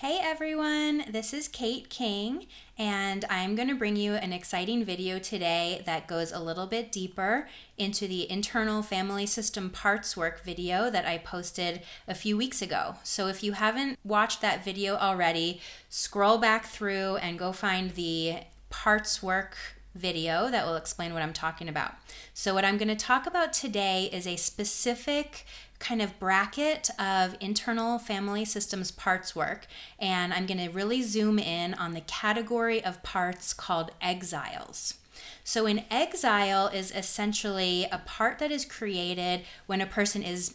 Hey everyone, this is Kate King, and I'm going to bring you an exciting video today that goes a little bit deeper into the internal family system parts work video that I posted a few weeks ago. So if you haven't watched that video already, scroll back through and go find the parts work video that will explain what I'm talking about. So what I'm going to talk about today is a specific kind of bracket of internal family systems parts work, and I'm going to really zoom in on the category of parts called exiles. So an exile is essentially a part that is created when a person is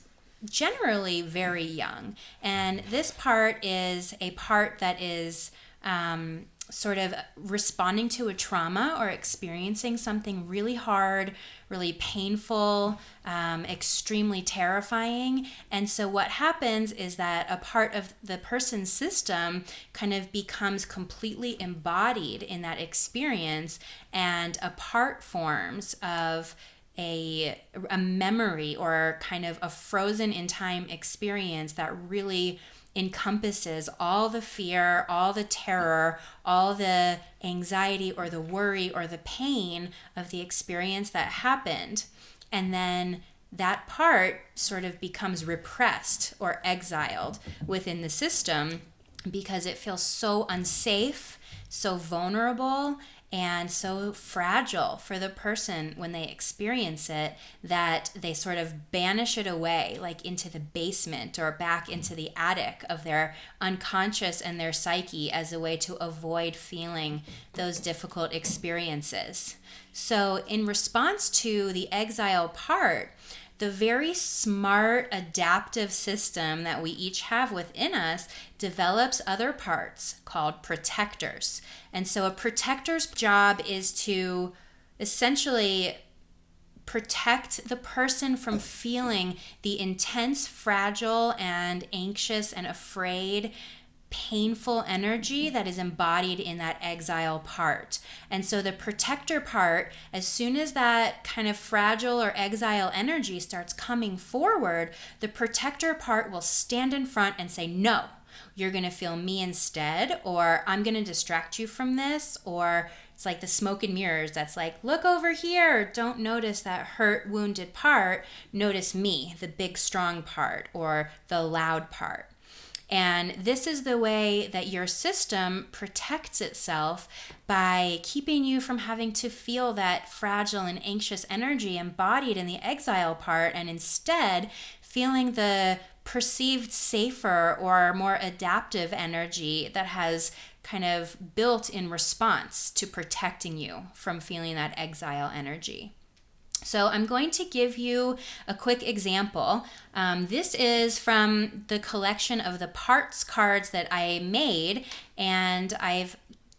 generally very young, and this part is a part that is sort of responding to a trauma or experiencing something really hard, really painful, extremely terrifying. And so what happens is that a part of the person's system kind of becomes completely embodied in that experience, and a part forms of a memory or kind of a frozen in time experience that really encompasses all the fear, all the terror, all the anxiety or the worry or the pain of the experience that happened. And then that part sort of becomes repressed or exiled within the system because it feels so unsafe, so vulnerable, and so fragile for the person when they experience it that they sort of banish it away, like into the basement or back into the attic of their unconscious and their psyche as a way to avoid feeling those difficult experiences. So in response to the exile part, the very smart adaptive system that we each have within us develops other parts called protectors. And so a protector's job is to essentially protect the person from feeling the intense, fragile, and anxious and afraid painful energy that is embodied in that exile part. And so the protector part, as soon as that kind of fragile or exile energy starts coming forward, the protector part will stand in front and say, no, you're going to feel me instead, or I'm going to distract you from this, or it's like the smoke and mirrors that's like, look over here, don't notice that hurt, wounded part, notice me, the big, strong part, or the loud part. And this is the way that your system protects itself by keeping you from having to feel that fragile and anxious energy embodied in the exile part, and instead feeling the perceived safer or more adaptive energy that has kind of built in response to protecting you from feeling that exile energy. So I'm going to give you a quick example. This is from the collection of the parts cards that I made, and I've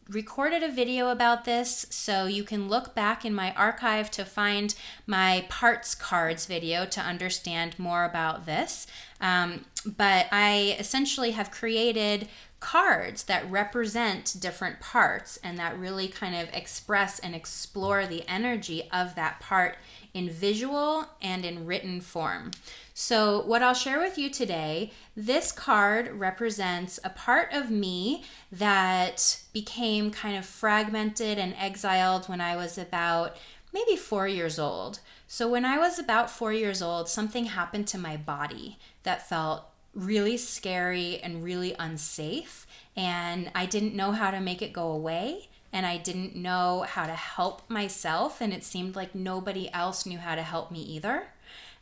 recorded a video about this, so you can look back in my archive to find my parts cards video to understand more about this. But I essentially have created cards that represent different parts and that really kind of express and explore the energy of that part in visual and in written form. So what I'll share with you today, this card represents a part of me that became kind of fragmented and exiled when I was about maybe 4 years old. So when I was about 4 years old, something happened to my body that felt really scary and really unsafe, and I didn't know how to make it go away, and I didn't know how to help myself, and it seemed like nobody else knew how to help me either.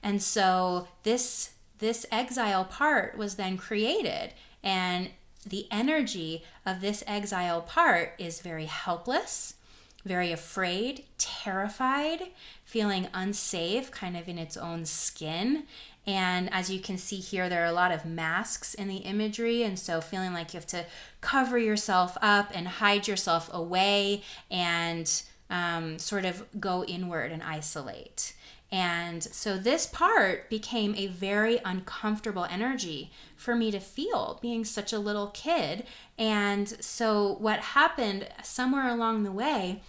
And so this exile part was then created, and the energy of this exile part is very helpless, very afraid, terrified, feeling unsafe, kind of in its own skin. And as you can see here, there are a lot of masks in the imagery, and so feeling like you have to cover yourself up and hide yourself away and sort of go inward and isolate. And so this part became a very uncomfortable energy for me to feel, being such a little kid. And so what happened somewhere along the way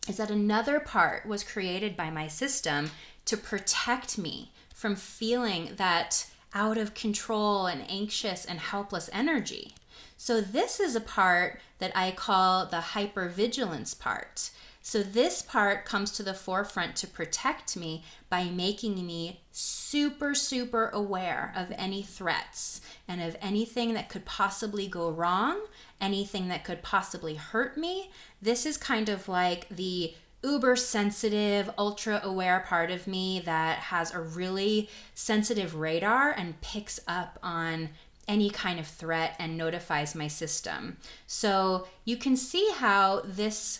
is that another part was created by my system to protect me from feeling that out of control and anxious and helpless energy. So this is a part that I call the hypervigilance part. So this part comes to the forefront to protect me by making me super, super aware of any threats and of anything that could possibly go wrong, anything that could possibly hurt me. This is kind of like the uber sensitive, ultra aware part of me that has a really sensitive radar and picks up on any kind of threat and notifies my system. So you can see how this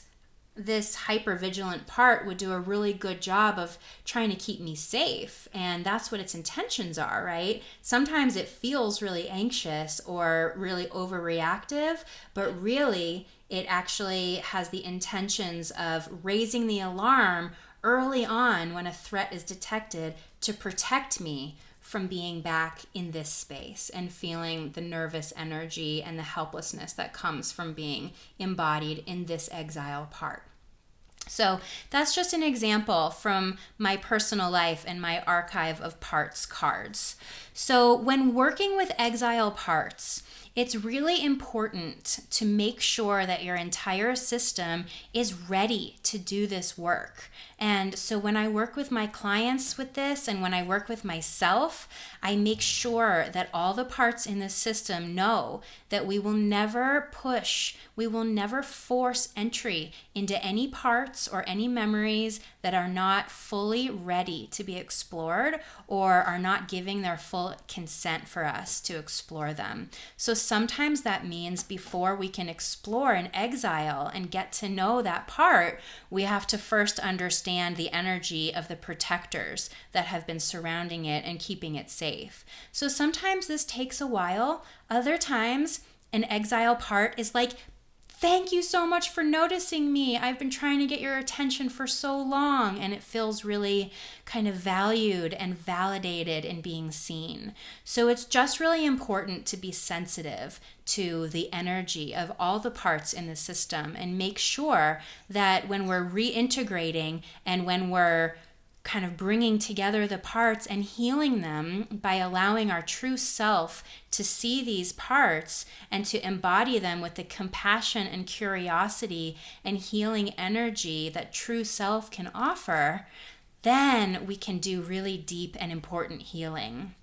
hypervigilant part would do a really good job of trying to keep me safe. And that's what its intentions are, right? Sometimes it feels really anxious or really overreactive, but really it actually has the intentions of raising the alarm early on when a threat is detected to protect me from being back in this space and feeling the nervous energy and the helplessness that comes from being embodied in this exile part. So that's just an example from my personal life and my archive of parts cards. So when working with exile parts, it's really important to make sure that your entire system is ready to do this work. And so when I work with my clients with this and when I work with myself, I make sure that all the parts in the system know that we will never push, we will never force entry into any parts or any memories that are not fully ready to be explored or are not giving their full consent for us to explore them. So sometimes that means before we can explore an exile and get to know that part, we have to first understand the energy of the protectors that have been surrounding it and keeping it safe. So sometimes this takes a while. Other times, an exile part is like, thank you so much for noticing me. I've been trying to get your attention for so long, and it feels really kind of valued and validated in being seen. So it's just really important to be sensitive to the energy of all the parts in the system and make sure that when we're reintegrating and when we're kind of bringing together the parts and healing them by allowing our true self to see these parts and to embody them with the compassion and curiosity and healing energy that true self can offer, then we can do really deep and important healing.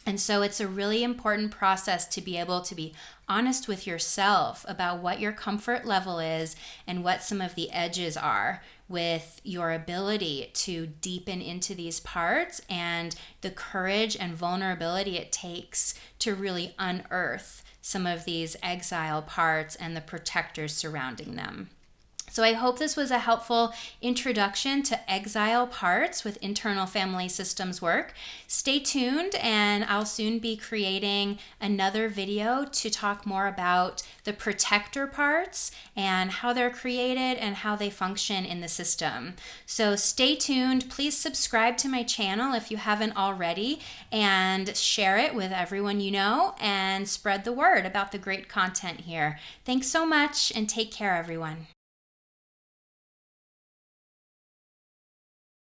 And so it's a really important process to be able to be honest with yourself about what your comfort level is and what some of the edges are with your ability to deepen into these parts and the courage and vulnerability it takes to really unearth some of these exile parts and the protectors surrounding them. So I hope this was a helpful introduction to exile parts with internal family systems work. Stay tuned, and I'll soon be creating another video to talk more about the protector parts and how they're created and how they function in the system. So stay tuned. Please subscribe to my channel if you haven't already, and share it with everyone you know and spread the word about the great content here. Thanks so much, and take care, everyone.